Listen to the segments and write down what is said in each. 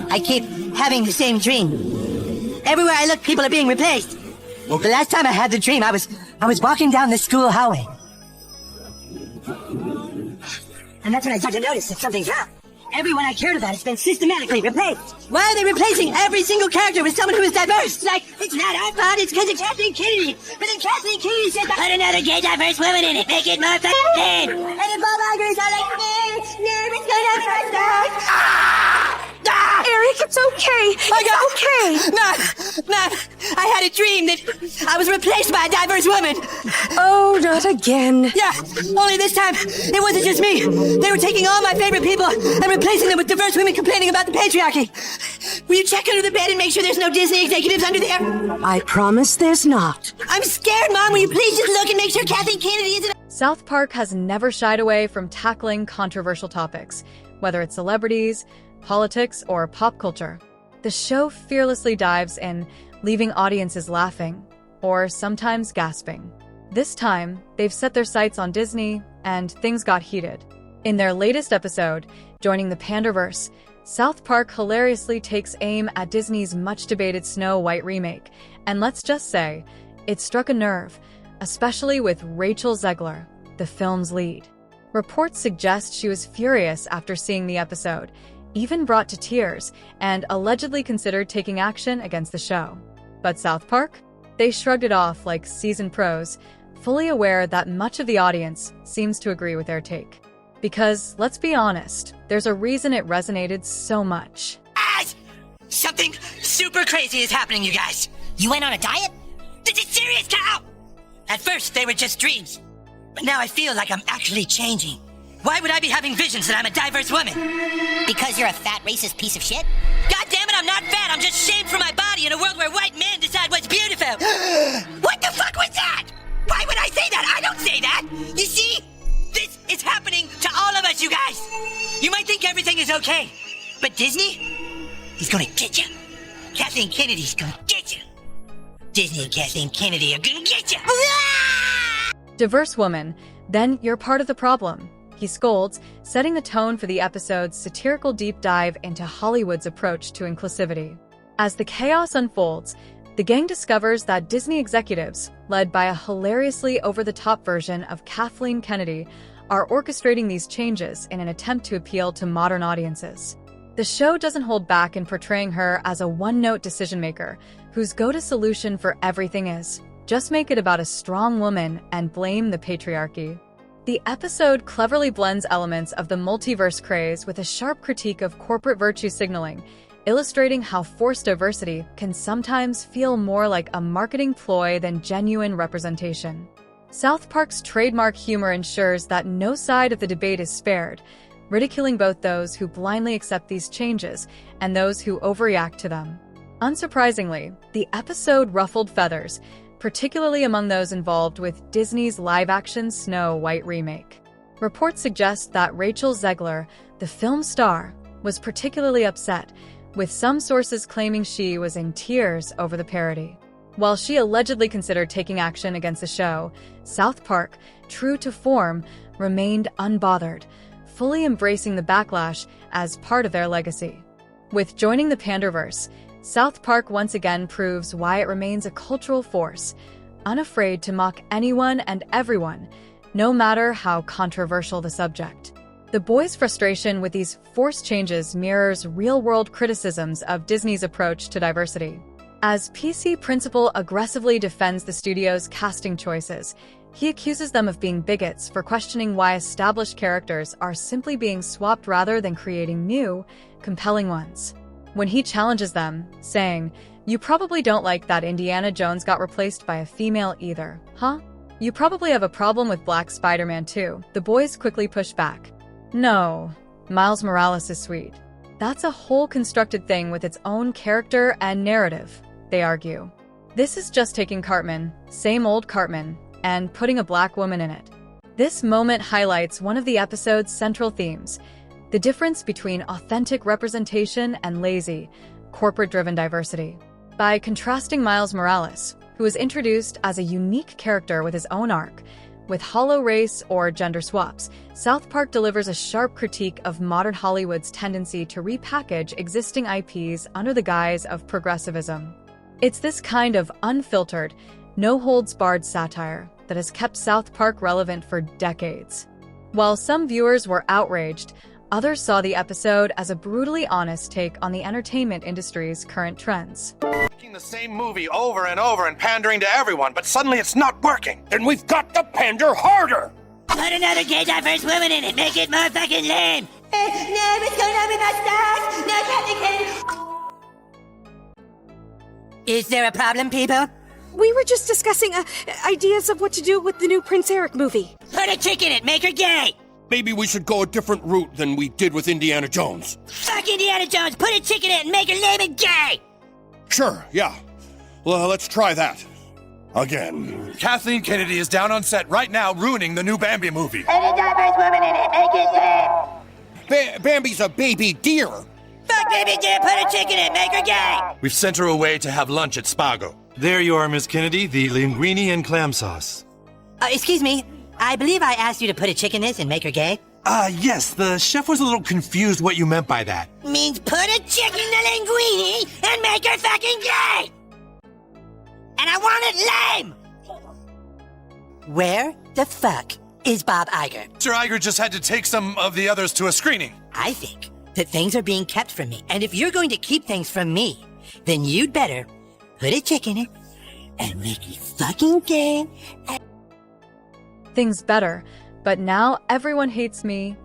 I keep having the same dream. Everywhere I look, people are being replaced. The last time I had the dream, I was walking down the school hallway. And that's when I started to notice that something's wrong. Everyone I cared about has been systematically replaced. Why are they replacing every single character with someone who is diverse? Like, it's not our fault, it's because of Kathleen Kennedy. But then Kathleen Kennedy said, put another gay diverse woman in it, make it more fun. And if Bob Iger's are like, it's gonna be my dog. Eric, it's okay. Okay. Nah. I had a dream that I was replaced by a diverse woman. Oh, not again. Yeah, only this time, it wasn't just me. They were taking all my favorite people and replacing them with diverse women complaining about the patriarchy. Will you check under the bed and make sure there's no Disney executives under there? I promise there's not. I'm scared, Mom. Will you please just look and make sure Kathleen Kennedy isn't... South Park has never shied away from tackling controversial topics, whether it's celebrities, politics, or pop culture. The show fearlessly dives in, leaving audiences laughing, or sometimes gasping. This time, they've set their sights on Disney, and things got heated. In their latest episode, joining the Panderverse, South Park hilariously takes aim at Disney's much-debated Snow White remake, and let's just say, it struck a nerve, especially with Rachel Zegler, the film's lead. Reports suggest she was furious after seeing the episode, even brought to tears, and allegedly considered taking action against the show. But South Park? They shrugged it off like seasoned pros, fully aware that much of the audience seems to agree with their take. Because, let's be honest, there's a reason it resonated so much. Something super crazy is happening, you guys. You went on a diet? This is serious, Kyle! At first, they were just dreams. But now I feel like I'm actually changing. Why would I be having visions that I'm a diverse woman? Because you're a fat, racist piece of shit? God damn it, I'm not fat. I'm just shamed for my body in a world where white men decide what's beautiful. What the fuck was that? Why would I say that? I don't say that. You see? This is happening to all of us, you guys. You might think everything is okay, but Disney, he's gonna get you. Kathleen Kennedy's gonna get you. Disney and Kathleen Kennedy are gonna get you. Diverse woman, then you're part of the problem. He scolds, setting the tone for the episode's satirical deep dive into Hollywood's approach to inclusivity. As the chaos unfolds, the gang discovers that Disney executives, led by a hilariously over-the-top version of Kathleen Kennedy, are orchestrating these changes in an attempt to appeal to modern audiences. The show doesn't hold back in portraying her as a one-note decision-maker whose go-to solution for everything is, just make it about a strong woman and blame the patriarchy. The episode cleverly blends elements of the multiverse craze with a sharp critique of corporate virtue signaling, illustrating how forced diversity can sometimes feel more like a marketing ploy than genuine representation. South Park's trademark humor ensures that no side of the debate is spared, ridiculing both those who blindly accept these changes and those who overreact to them. Unsurprisingly, the episode ruffled feathers, particularly among those involved with Disney's live-action Snow White remake. Reports suggest that Rachel Zegler, the film star, was particularly upset, with some sources claiming she was in tears over the parody. While she allegedly considered taking action against the show, South Park, true to form, remained unbothered, fully embracing the backlash as part of their legacy. With joining the Panderverse, South Park once again proves why it remains a cultural force, unafraid to mock anyone and everyone, no matter how controversial the subject. The boys' frustration with these forced changes mirrors real-world criticisms of Disney's approach to diversity. As PC Principal aggressively defends the studio's casting choices, he accuses them of being bigots for questioning why established characters are simply being swapped rather than creating new, compelling ones. When he challenges them, saying, "You probably don't like that Indiana Jones got replaced by a female either, huh? You probably have a problem with Black Spider-Man too," the boys quickly push back. No, Miles Morales is sweet. That's a whole constructed thing with its own character and narrative, they argue. This is just taking Cartman, same old Cartman, and putting a black woman in it. This moment highlights one of the episode's central themes, the difference between authentic representation and lazy, corporate-driven diversity. By contrasting Miles Morales, who was introduced as a unique character with his own arc, With hollow race or gender swaps, South Park delivers a sharp critique of modern Hollywood's tendency to repackage existing IPs under the guise of progressivism. It's this kind of unfiltered, no-holds-barred satire that has kept South Park relevant for decades. While some viewers were outraged, others saw the episode as a brutally honest take on the entertainment industry's current trends. Making the same movie over and over and pandering to everyone, but suddenly it's not working. Then we've got to pander harder. Put another gay diverse woman in it. Make it more fucking lame. No, what's going on with my stars? No, Captain Ken. Is there a problem, people? We were just discussing ideas of what to do with the new Prince Eric movie. Put a chick in it. Make her gay. Maybe we should go a different route than we did with Indiana Jones. Fuck Indiana Jones. Put a chick in it and make her lame and gay. Sure, yeah. Well, let's try that. Again. Kathleen Kennedy is down on set right now ruining the new Bambi movie. Put a diverse woman in it. Make it lame. Bambi's a baby deer. Fuck baby dear. Put a chick in it. Make her gay. We've sent her away to have lunch at Spago. There you are, Miss Kennedy, the linguine and clam sauce. Excuse me. I believe I asked you to put a chick in this and make her gay. Yes, the chef was a little confused what you meant by that. Means put a chick in the linguine and make her fucking gay. And I want it lame. Where the fuck is Bob Iger? Mr. Iger just had to take some of the others to a screening. I think that things are being kept from me. And if you're going to keep things from me, then you'd better put a chick in it and make it fucking gay. Things better, but now everyone hates me.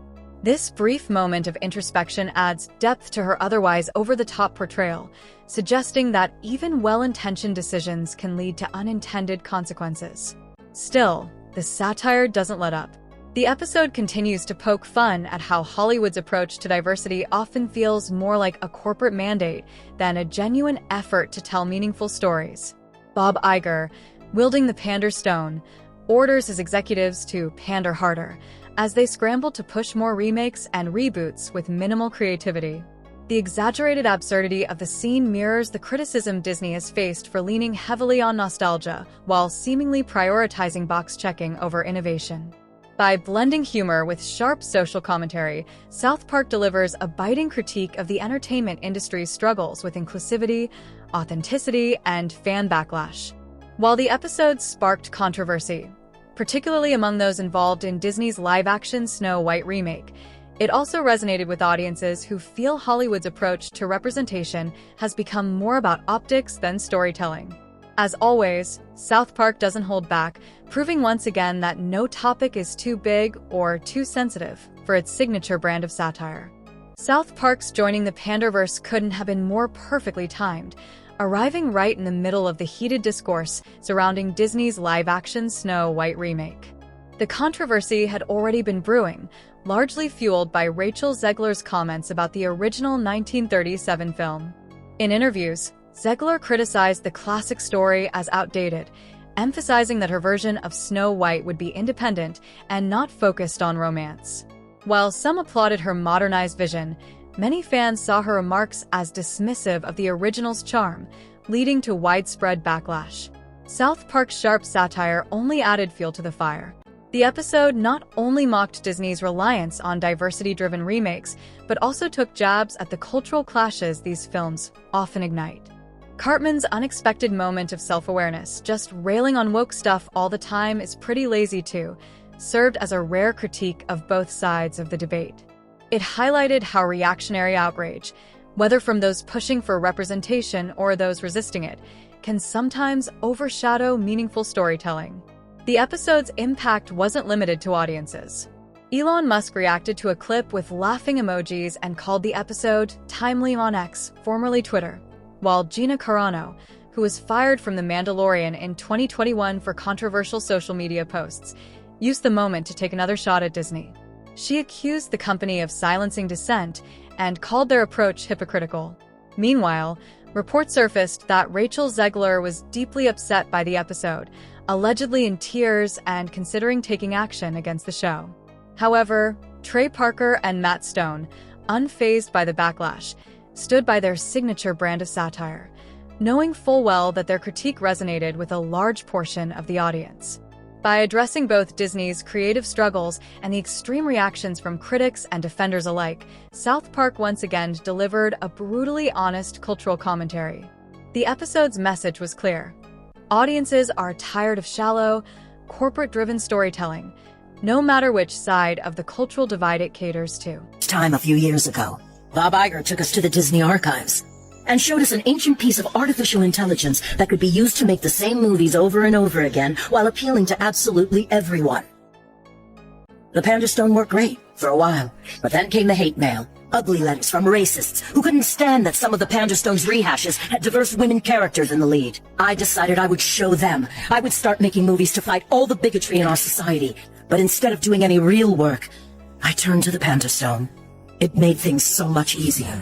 This brief moment of introspection adds depth to her otherwise over-the-top portrayal, suggesting that even well-intentioned decisions can lead to unintended consequences. Still, the satire doesn't let up. The episode continues to poke fun at how Hollywood's approach to diversity often feels more like a corporate mandate than a genuine effort to tell meaningful stories. Bob Iger, wielding the pander stone, orders his executives to pander harder as they scramble to push more remakes and reboots with minimal creativity. The exaggerated absurdity of the scene mirrors the criticism Disney has faced for leaning heavily on nostalgia while seemingly prioritizing box checking over innovation. By blending humor with sharp social commentary, South Park delivers a biting critique of the entertainment industry's struggles with inclusivity, authenticity, and fan backlash. While the episode sparked controversy, particularly among those involved in Disney's live-action Snow White remake, it also resonated with audiences who feel Hollywood's approach to representation has become more about optics than storytelling. As always, South Park doesn't hold back, proving once again that no topic is too big or too sensitive for its signature brand of satire. South Park's joining the Panderverse couldn't have been more perfectly timed, arriving right in the middle of the heated discourse surrounding Disney's live-action Snow White remake. The controversy had already been brewing, largely fueled by Rachel Zegler's comments about the original 1937 film. In interviews, Zegler criticized the classic story as outdated, emphasizing that her version of Snow White would be independent and not focused on romance. While some applauded her modernized vision, many fans saw her remarks as dismissive of the original's charm, leading to widespread backlash. South Park's sharp satire only added fuel to the fire. The episode not only mocked Disney's reliance on diversity-driven remakes, but also took jabs at the cultural clashes these films often ignite. Cartman's unexpected moment of self-awareness, just railing on woke stuff all the time, is pretty lazy too, served as a rare critique of both sides of the debate. It highlighted how reactionary outrage, whether from those pushing for representation or those resisting it, can sometimes overshadow meaningful storytelling. The episode's impact wasn't limited to audiences. Elon Musk reacted to a clip with laughing emojis and called the episode timely on X, formerly Twitter, while Gina Carano, who was fired from The Mandalorian in 2021 for controversial social media posts, used the moment to take another shot at Disney. She accused the company of silencing dissent and called their approach hypocritical. Meanwhile, reports surfaced that Rachel Zegler was deeply upset by the episode, allegedly in tears and considering taking action against the show. However, Trey Parker and Matt Stone, unfazed by the backlash, stood by their signature brand of satire, knowing full well that their critique resonated with a large portion of the audience. By addressing both Disney's creative struggles and the extreme reactions from critics and defenders alike, South Park once again delivered a brutally honest cultural commentary. The episode's message was clear. Audiences are tired of shallow, corporate-driven storytelling, no matter which side of the cultural divide it caters to. Time a few years ago, Bob Iger took us to the Disney archives and showed us an ancient piece of artificial intelligence that could be used to make the same movies over and over again while appealing to absolutely everyone. The Panda Stone worked great for a while, but then came the hate mail. Ugly letters from racists who couldn't stand that some of the Panda Stone's rehashes had diverse women characters in the lead. I decided I would show them. I would start making movies to fight all the bigotry in our society. But instead of doing any real work, I turned to the Panda Stone. It made things so much easier.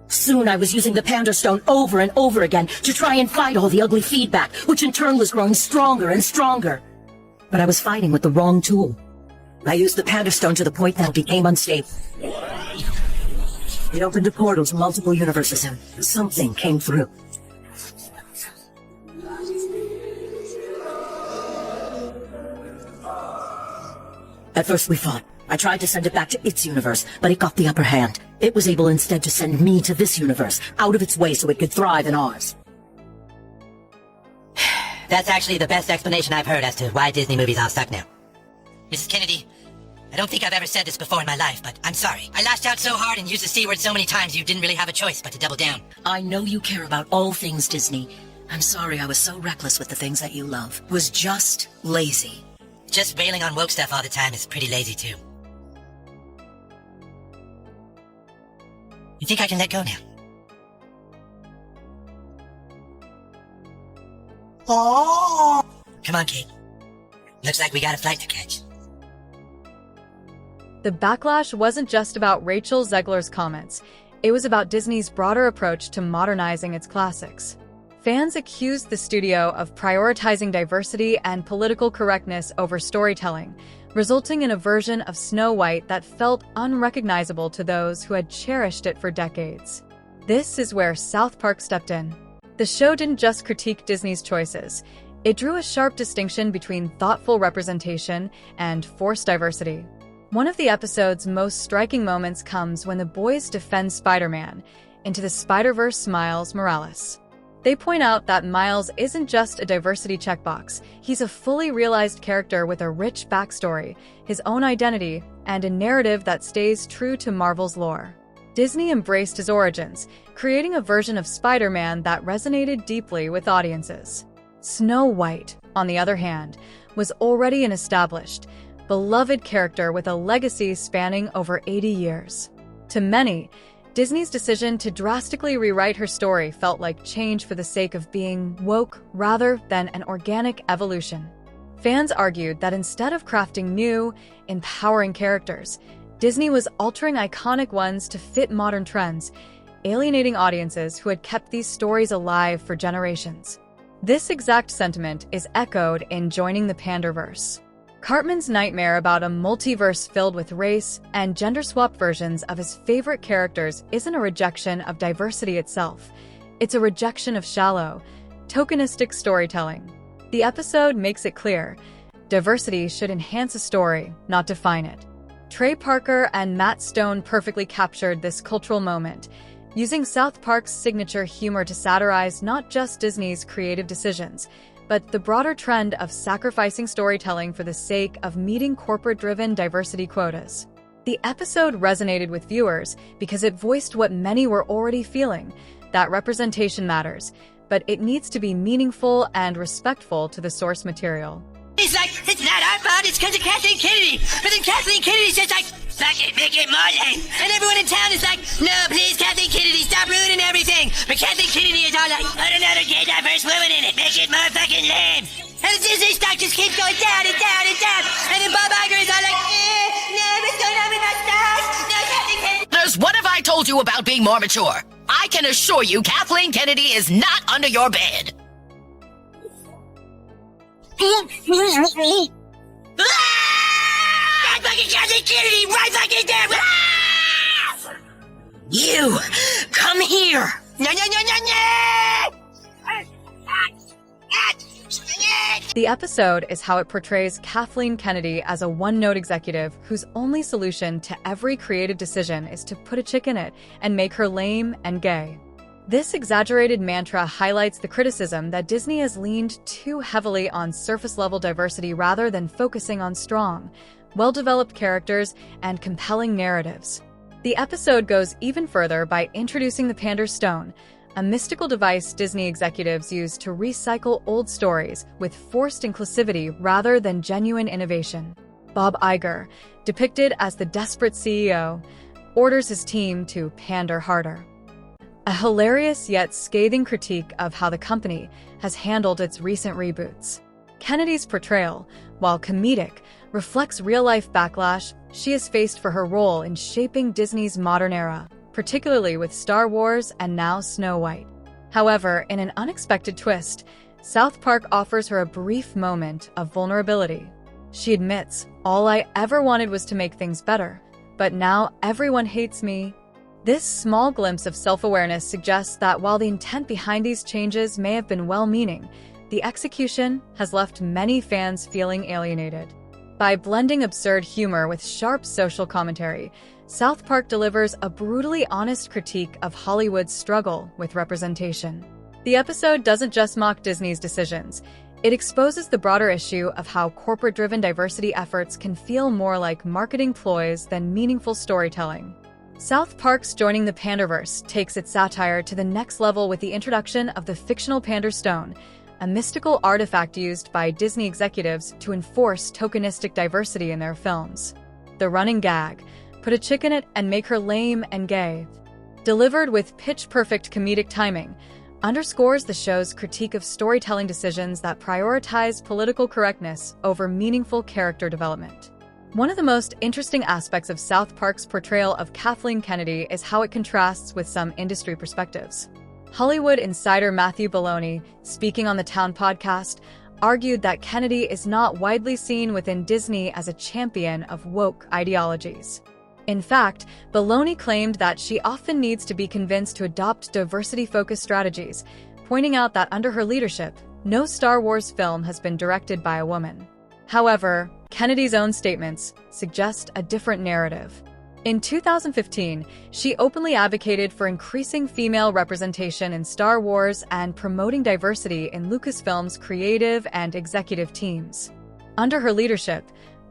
Soon I was using the Panda Stone over and over again to try and fight all the ugly feedback, which in turn was growing stronger and stronger. But I was fighting with the wrong tool. I used the Panda Stone to the point that it became unstable. It opened a portal to multiple universes and something came through. At first we fought. I tried to send it back to its universe, but it got the upper hand. It was able instead to send me to this universe, out of its way so it could thrive in ours. That's actually the best explanation I've heard as to why Disney movies all suck now. Mrs. Kennedy, I don't think I've ever said this before in my life, but I'm sorry. I lashed out so hard and used the C word so many times you didn't really have a choice but to double down. I know you care about all things Disney. I'm sorry I was so reckless with the things that you love. Was just lazy. Just railing on woke stuff all the time is pretty lazy too. You think I can let go now? Oh! Come on, Kate. Looks like we got a flight to catch. The backlash wasn't just about Rachel Zegler's comments. It was about Disney's broader approach to modernizing its classics. Fans accused the studio of prioritizing diversity and political correctness over storytelling, resulting in a version of Snow White that felt unrecognizable to those who had cherished it for decades. This is where South Park stepped in. The show didn't just critique Disney's choices. It drew a sharp distinction between thoughtful representation and forced diversity. One of the episode's most striking moments comes when the boys defend Spider-Man. Into the Spider-Verse smiles Morales. They point out that Miles isn't just a diversity checkbox. He's a fully realized character with a rich backstory, his own identity, and a narrative that stays true to Marvel's lore. Disney embraced his origins, creating a version of Spider-Man that resonated deeply with audiences. Snow White, on the other hand, was already an established, beloved character with a legacy spanning over 80 years. To many, Disney's decision to drastically rewrite her story felt like change for the sake of being woke rather than an organic evolution. Fans argued that instead of crafting new, empowering characters, Disney was altering iconic ones to fit modern trends, alienating audiences who had kept these stories alive for generations. This exact sentiment is echoed in Joining the Panderverse. Cartman's nightmare about a multiverse filled with race and gender-swapped versions of his favorite characters isn't a rejection of diversity itself. It's a rejection of shallow, tokenistic storytelling. The episode makes it clear, diversity should enhance a story, not define it. Trey Parker and Matt Stone perfectly captured this cultural moment, using South Park's signature humor to satirize not just Disney's creative decisions, but the broader trend of sacrificing storytelling for the sake of meeting corporate-driven diversity quotas. The episode resonated with viewers because it voiced what many were already feeling, that representation matters, but it needs to be meaningful and respectful to the source material. He's like, it's not our fault, it's because of Kathleen Kennedy. But then Kathleen Kennedy's just like, fuck it, make it more lame. And everyone in town is like, no, please, Kathleen Kennedy, stop ruining everything. But Kathleen Kennedy is all like, put another gay diverse woman in it, make it more fucking lame. And the Disney stock just keeps going down and down and down. And then Bob Iger is all like, no, what's going on with my stars? No, Kathleen Kennedy. What have I told you about being more mature? I can assure you Kathleen Kennedy is not under your bed. Right fucking Kathleen Kennedy, right fucking there! You! Come here! No! The episode is how it portrays Kathleen Kennedy as a one-note executive whose only solution to every creative decision is to put a chick in it and make her lame and gay. This exaggerated mantra highlights the criticism that Disney has leaned too heavily on surface-level diversity rather than focusing on strong, well-developed characters and compelling narratives. The episode goes even further by introducing the Pander Stone, a mystical device Disney executives use to recycle old stories with forced inclusivity rather than genuine innovation. Bob Iger, depicted as the desperate CEO, orders his team to pander harder. A hilarious yet scathing critique of how the company has handled its recent reboots. Kennedy's portrayal, while comedic, reflects real-life backlash she has faced for her role in shaping Disney's modern era, particularly with Star Wars and now Snow White. However, in an unexpected twist, South Park offers her a brief moment of vulnerability. She admits, "All I ever wanted was to make things better, but now everyone hates me." This small glimpse of self-awareness suggests that while the intent behind these changes may have been well-meaning, the execution has left many fans feeling alienated. By blending absurd humor with sharp social commentary, South Park delivers a brutally honest critique of Hollywood's struggle with representation. The episode doesn't just mock Disney's decisions. It exposes the broader issue of how corporate-driven diversity efforts can feel more like marketing ploys than meaningful storytelling. South Park's Joining the Panderverse takes its satire to the next level with the introduction of the fictional Pander Stone, a mystical artifact used by Disney executives to enforce tokenistic diversity in their films. The running gag, "Put a chick in it and make her lame and gay," delivered with pitch-perfect comedic timing, underscores the show's critique of storytelling decisions that prioritize political correctness over meaningful character development. One of the most interesting aspects of South Park's portrayal of Kathleen Kennedy is how it contrasts with some industry perspectives. Hollywood insider Matthew Belloni, speaking on the Town podcast, argued that Kennedy is not widely seen within Disney as a champion of woke ideologies. In fact, Belloni claimed that she often needs to be convinced to adopt diversity-focused strategies, pointing out that under her leadership, no Star Wars film has been directed by a woman. However, Kennedy's own statements suggest a different narrative. In 2015, she openly advocated for increasing female representation in Star Wars and promoting diversity in Lucasfilm's creative and executive teams. Under her leadership,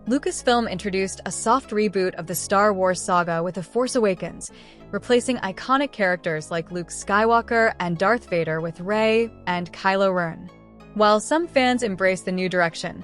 Lucasfilm introduced a soft reboot of the Star Wars saga with The Force Awakens, replacing iconic characters like Luke Skywalker and Darth Vader with Rey and Kylo Ren. While some fans embraced the new direction,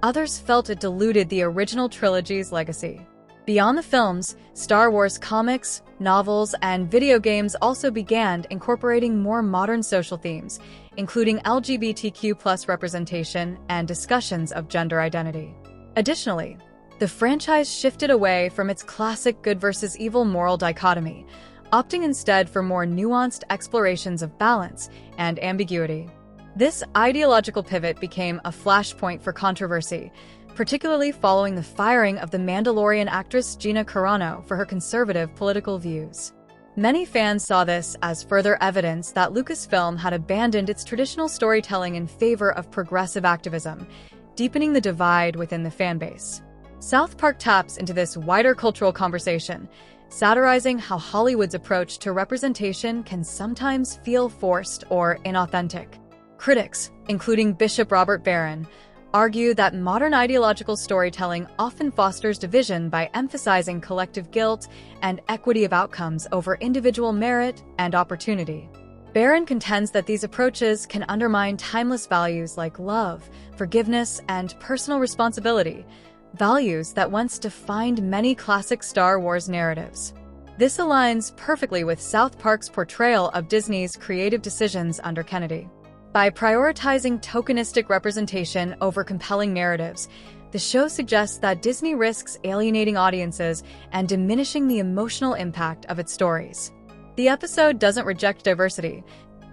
others felt it diluted the original trilogy's legacy. Beyond the films, Star Wars comics, novels, and video games also began incorporating more modern social themes, including LGBTQ+ representation and discussions of gender identity. Additionally, the franchise shifted away from its classic good versus evil moral dichotomy, opting instead for more nuanced explorations of balance and ambiguity. This ideological pivot became a flashpoint for controversy, particularly following the firing of the Mandalorian actress Gina Carano for her conservative political views. Many fans saw this as further evidence that Lucasfilm had abandoned its traditional storytelling in favor of progressive activism, deepening the divide within the fanbase. South Park taps into this wider cultural conversation, satirizing how Hollywood's approach to representation can sometimes feel forced or inauthentic. Critics, including Bishop Robert Barron, argue that modern ideological storytelling often fosters division by emphasizing collective guilt and equity of outcomes over individual merit and opportunity. Barron contends that these approaches can undermine timeless values like love, forgiveness, and personal responsibility, values that once defined many classic Star Wars narratives. This aligns perfectly with South Park's portrayal of Disney's creative decisions under Kennedy. By prioritizing tokenistic representation over compelling narratives, the show suggests that Disney risks alienating audiences and diminishing the emotional impact of its stories. The episode doesn't reject diversity.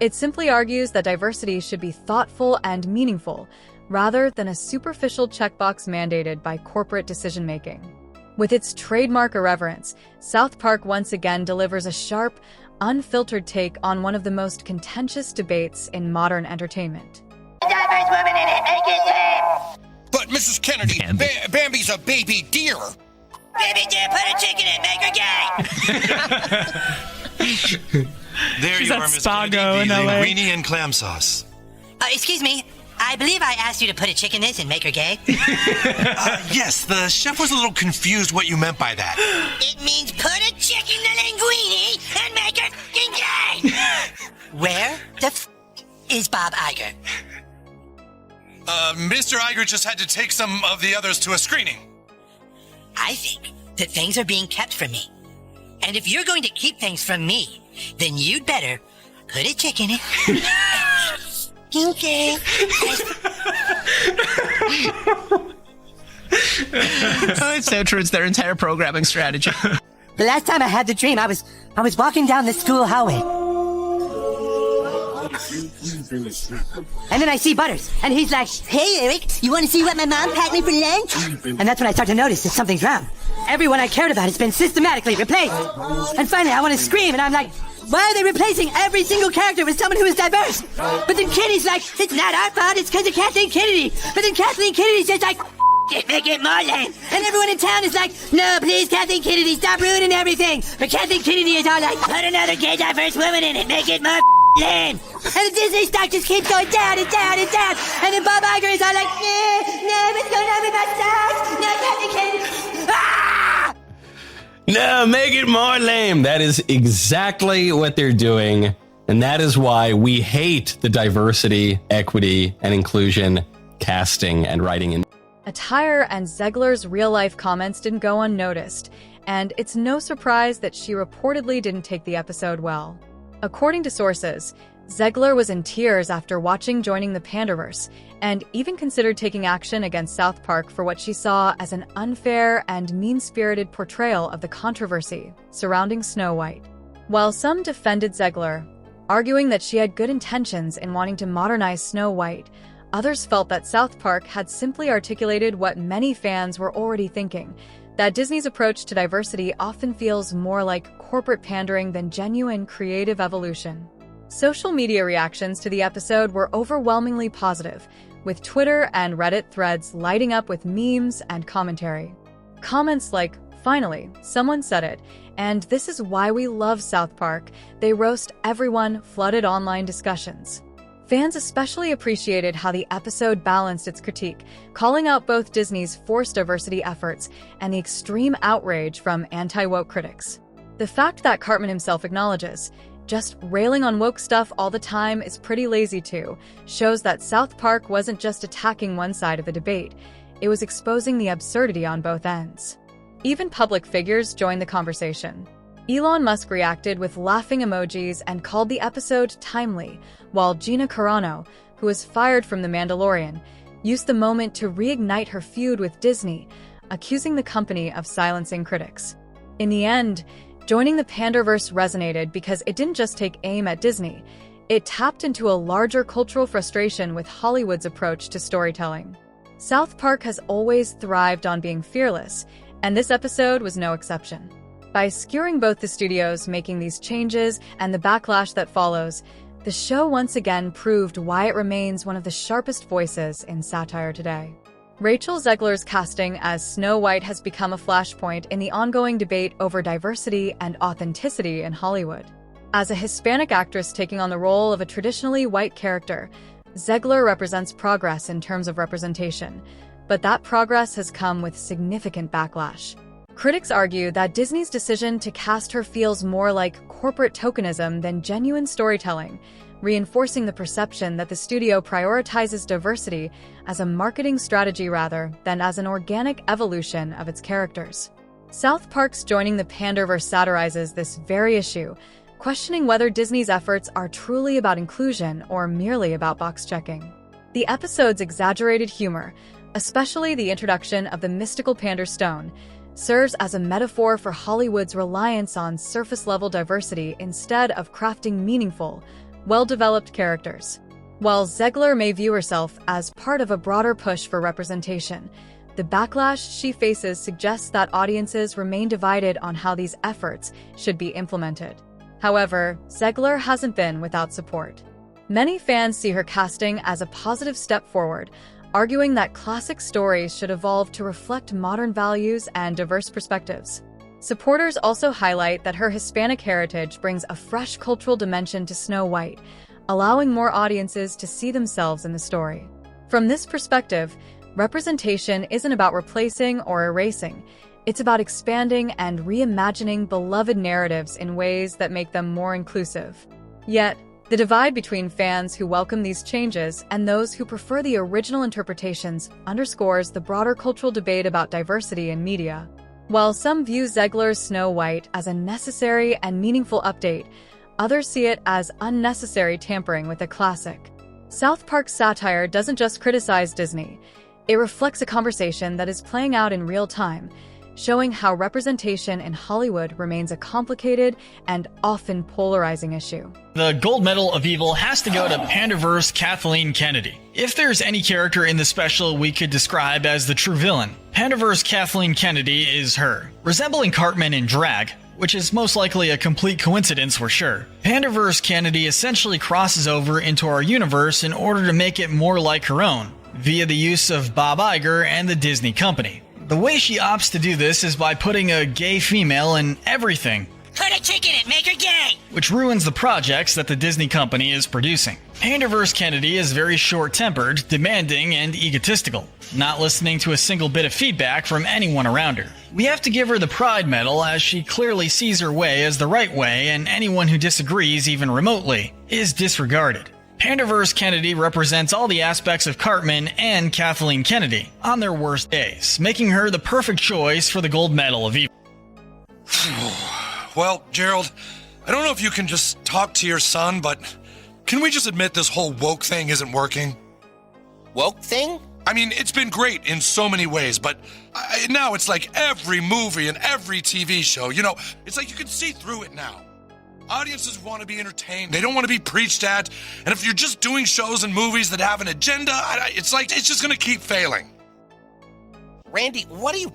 It simply argues that diversity should be thoughtful and meaningful, rather than a superficial checkbox mandated by corporate decision-making. With its trademark irreverence, South Park once again delivers a sharp, unfiltered take on one of the most contentious debates in modern entertainment. Diversity! first woman in it. Make it lame. But Mrs. Kennedy, Bambi's a baby deer. Baby dear, put a chick in it. Make her gay. There She's you at are, Miss Spago Kennedy, in the LA. linguine and clam sauce. Excuse me. I believe I asked you to put a chick in this and make her gay. Yes, the chef was a little confused what you meant by that. It means put a chick in the linguine and make her f***ing gay. Where the is Bob Iger? Mr. Iger just had to take some of the others to a screening. I think that things are being kept from me. And if you're going to keep things from me, then you'd better put a chick in it. Okay. It's so true. It's their entire programming strategy. The last time I had the dream, I was walking down the school hallway. And then I see Butters, and he's like, "Hey, Eric, you want to see what my mom packed me for lunch?" And that's when I start to notice that something's wrong. Everyone I cared about has been systematically replaced. And finally, I want to scream, and I'm like, why are they replacing every single character with someone who is diverse? But then Kennedy's like, it's not our fault, it's because of Kathleen Kennedy. But then Kathleen Kennedy says like, make it more lame. And everyone in town is like, no, please, Kathleen Kennedy, stop ruining everything. But Kathleen Kennedy is all like, put another gay diverse woman in it, make it more lame. And the Disney stock just keeps going down and down and down. And then Bob Iger is all like, no, what's going on with my stocks? No, Kathleen Kennedy. Ah! No, make it more lame. That is exactly what they're doing. And that is why we hate the diversity, equity, and inclusion casting and writing in. Attire and Zegler's real-life comments didn't go unnoticed, and it's no surprise that she reportedly didn't take the episode well. According to sources, Zegler was in tears after watching Joining the Pandaverse, and even considered taking action against South Park for what she saw as an unfair and mean-spirited portrayal of the controversy surrounding Snow White. While some defended Zegler, arguing that she had good intentions in wanting to modernize Snow White, others felt that South Park had simply articulated what many fans were already thinking, that Disney's approach to diversity often feels more like corporate pandering than genuine creative evolution. Social media reactions to the episode were overwhelmingly positive, with Twitter and Reddit threads lighting up with memes and commentary. Comments like, "Finally, someone said it," and "This is why we love South Park," they roast everyone, flooded online discussions. Fans especially appreciated how the episode balanced its critique, calling out both Disney's forced diversity efforts and the extreme outrage from anti-woke critics. The fact that Cartman himself acknowledges, just railing on woke stuff all the time is pretty lazy too, shows that South Park wasn't just attacking one side of the debate, it was exposing the absurdity on both ends. Even public figures joined the conversation. Elon Musk reacted with laughing emojis and called the episode timely, while Gina Carano, who was fired from The Mandalorian, used the moment to reignite her feud with Disney, accusing the company of silencing critics. In the end, Joining the Pandaverse resonated because it didn't just take aim at Disney, it tapped into a larger cultural frustration with Hollywood's approach to storytelling. South Park has always thrived on being fearless, and this episode was no exception. By skewering both the studios making these changes and the backlash that follows, the show once again proved why it remains one of the sharpest voices in satire today. Rachel Zegler's casting as Snow White has become a flashpoint in the ongoing debate over diversity and authenticity in Hollywood. As a Hispanic actress taking on the role of a traditionally white character, Zegler represents progress in terms of representation, but that progress has come with significant backlash. Critics argue that Disney's decision to cast her feels more like corporate tokenism than genuine storytelling, reinforcing the perception that the studio prioritizes diversity as a marketing strategy rather than as an organic evolution of its characters. South Park's Joining the Pandaverse satirizes this very issue, questioning whether Disney's efforts are truly about inclusion or merely about box-checking. The episode's exaggerated humor, especially the introduction of the mystical Pander Stone, serves as a metaphor for Hollywood's reliance on surface-level diversity instead of crafting meaningful, well-developed characters. While Zegler may view herself as part of a broader push for representation, the backlash she faces suggests that audiences remain divided on how these efforts should be implemented. However, Zegler hasn't been without support. Many fans see her casting as a positive step forward, arguing that classic stories should evolve to reflect modern values and diverse perspectives. Supporters also highlight that her Hispanic heritage brings a fresh cultural dimension to Snow White, allowing more audiences to see themselves in the story. From this perspective, representation isn't about replacing or erasing. It's about expanding and reimagining beloved narratives in ways that make them more inclusive. Yet, the divide between fans who welcome these changes and those who prefer the original interpretations underscores the broader cultural debate about diversity in media. While some view Zegler's Snow White as a necessary and meaningful update, others see it as unnecessary tampering with a classic. South Park's satire doesn't just criticize Disney. It reflects a conversation that is playing out in real time, showing how representation in Hollywood remains a complicated and often polarizing issue. The gold medal of evil has to go to Pandaverse Kathleen Kennedy. If there's any character in the special we could describe as the true villain, Pandaverse Kathleen Kennedy is her. Resembling Cartman in drag, which is most likely a complete coincidence for sure, Pandaverse Kennedy essentially crosses over into our universe in order to make it more like her own, via the use of Bob Iger and the Disney company. The way she opts to do this is by putting a gay female in everything. Put a chick in it, make her gay! Which ruins the projects that the Disney company is producing. Pandaverse Kennedy is very short-tempered, demanding, and egotistical, not listening to a single bit of feedback from anyone around her. We have to give her the Pride Medal as she clearly sees her way as the right way, and anyone who disagrees even remotely is disregarded. Pandaverse Kennedy represents all the aspects of Cartman and Kathleen Kennedy on their worst days, making her the perfect choice for the gold medal of evil. Well, Gerald, I don't know if you can just talk to your son, but can we just admit this whole woke thing isn't working? Woke thing? I mean, it's been great in so many ways, but now it's like every movie and every TV show, it's like you can see through it now. Audiences want to be entertained. They don't want to be preached at. And if you're just doing shows and movies that have an agenda, it's just going to keep failing. Randy, what are you...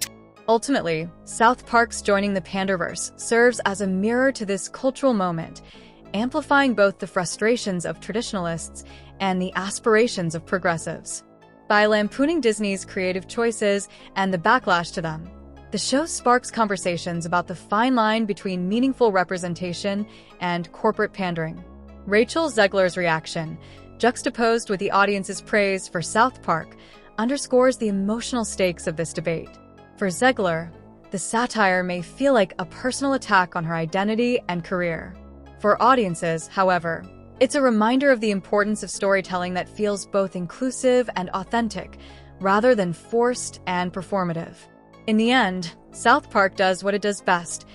Ultimately, South Park's joining the Pandaverse serves as a mirror to this cultural moment, amplifying both the frustrations of traditionalists and the aspirations of progressives. By lampooning Disney's creative choices and the backlash to them, the show sparks conversations about the fine line between meaningful representation and corporate pandering. Rachel Zegler's reaction, juxtaposed with the audience's praise for South Park, underscores the emotional stakes of this debate. For Zegler, the satire may feel like a personal attack on her identity and career. For audiences, however, it's a reminder of the importance of storytelling that feels both inclusive and authentic, rather than forced and performative. In the end, South Park does what it does best,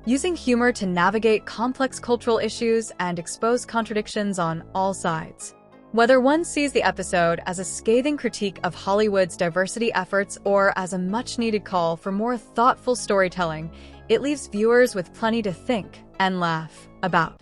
using humor to navigate complex cultural issues and expose contradictions on all sides. Whether one sees the episode as a scathing critique of Hollywood's diversity efforts or as a much-needed call for more thoughtful storytelling, it leaves viewers with plenty to think and laugh about.